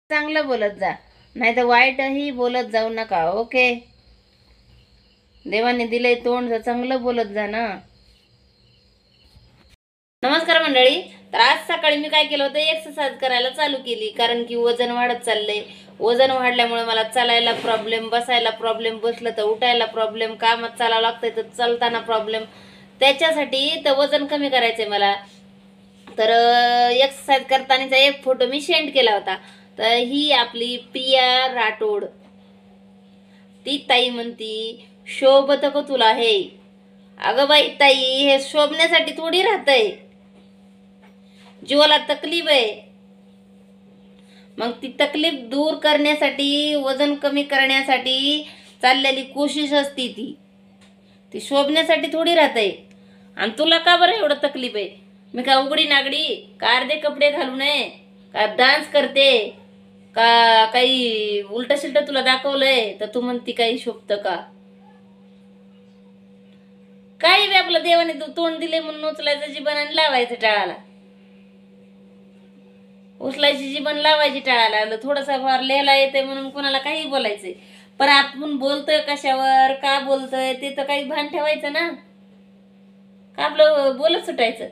चांगलं बोलत जा, नाही तर वाईटही बोलत जाऊ नका. ओके. देवाने दिलंय तोंड तर चांगलं बोलत जा ना. नमस्कार मंडळी. तर आज सकाळी मी काय केलं होतं, एक्सरसाइज करायला चालू केली. कारण की वजन वाढत चाललंय. वजन वाढल्यामुळे मला चालायला प्रॉब्लेम, बसायला प्रॉब्लेम, बसलं तर उठायला प्रॉब्लेम, कामात चालावं लागतंय तर चालताना प्रॉब्लेम. त्याच्यासाठी तर वजन कमी करायचंय मला. तर एक्सरसाइज करतानाचा एक फोटो मी सेंड केला होता. तर ही आपली प्रिया राठोड, ती ताई म्हणती शोभत का तुला हे. अगं बाई ताई, हे शोभण्यासाठी थोडी राहतंय, जीवाला तकलीफ आहे. मग ती तकलीफ दूर करण्यासाठी, वजन कमी करण्यासाठी चाललेली कोशिश असती ती. ती शोभण्यासाठी थोडी राहतंय. आणि तुला का बरं एवढं तकलीफ आहे? मी का उघडी नागडी, का अर्धे कपडे घालू नये, का डान्स करते, का काही उलट शिलट तुला दाखवलंय तर तू म्हणती काही शोभतं का? काही बी आपलं देवाने तोंड दिले म्हणून उचलायचं जीवन आणि लावायचं टाळाला. उचलायची जीवन लावायची टाळाला. थोडंसं फार लिहायला येते म्हणून कोणाला काही बोलायचंय, पण आपण बोलतोय कशावर, का बोलतोय ते तर काही भान ठेवायचं ना. का आपलं बोलत सुटायचं?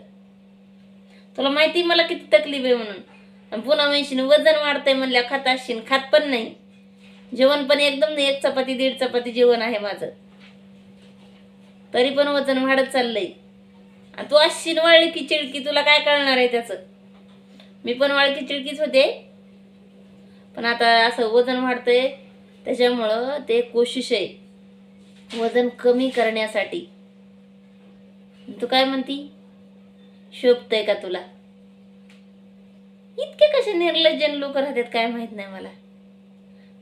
तुला माहिती मला किती तकलीफ आहे म्हणून. पुन्हा म्हणशील वजन वाढतंय म्हणल्या खात असशील. खात पण नाही. जेवण पण एकदम नाही, 1 चपाती 1.5 चपाती जेवण आहे माझं, तरी पण वजन वाढत चाललंय. आणि तू असशील वळली की चिडकी, तुला काय कळणार आहे त्याचं? मी पण वळकी चिडकीच होते, पण आता असं वजन वाढतंय त्याच्यामुळं ते कोशिश आहे वजन कमी करण्यासाठी. तू काय म्हणती, शोभतय का तुला? इतके कसे निर्लज्जन लोक राहतात काय माहित नाही मला.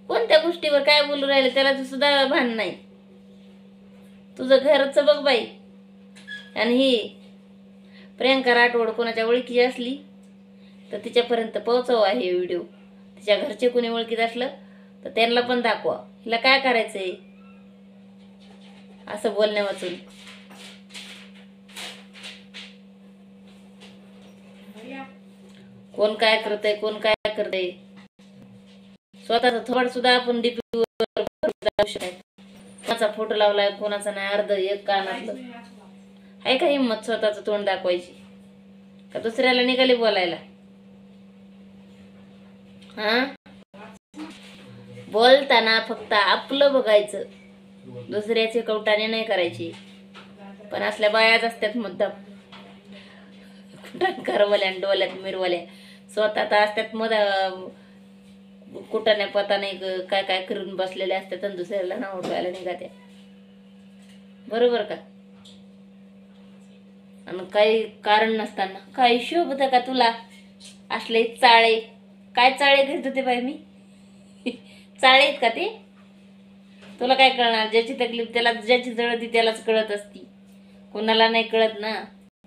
कोणत्या गोष्टीवर काय बोलू राहिले त्याला सुद्धा भान नाही. तुझं घरचं बघ बाई. आणि ही प्रियंका राठोड कोणाच्या ओळखीची असली तर तिच्यापर्यंत पोहोचवा हे व्हिडिओ. तिच्या घरचे कोणी ओळखीत असलं तर त्यांना पण दाखवा. हिला काय करायचंय असं बोलण्या वाचून. कोण काय करतय, कोण काय करतय, स्वतःचा थोड सुद्धा आपण डीपीवर जाऊ शकत. कोणाचा फोटो लावलाय, कोणाचा नाही, अर्ध एक कानातलं आहे का हिंमत स्वतःच तोंड दाखवायची? का दुसऱ्याला निघाली बोलायला? हा, बोलताना फक्त आपलं बघायचं, दुसऱ्याचे कवटाने नाही करायची. पण असल्या बायाच असतात मुद्दाम करवल्या, डोल्यात मिरवल्या, स्वतः तर असतात मध कुटाने पताने काय काय करून बसलेले असतात आणि दुसऱ्याला नाव उठवायला निघात्या. बरोबर का? आणि काही कारण नसताना काही शोभत का तुला असले चाळे? काय चाळे घेत होते बाई मी? चाळे आहेत का ते? तुला काय कळणार? ज्याची तकलीफ त्याला, ज्याची जळती त्यालाच कळत असती, कोणाला नाही कळत ना.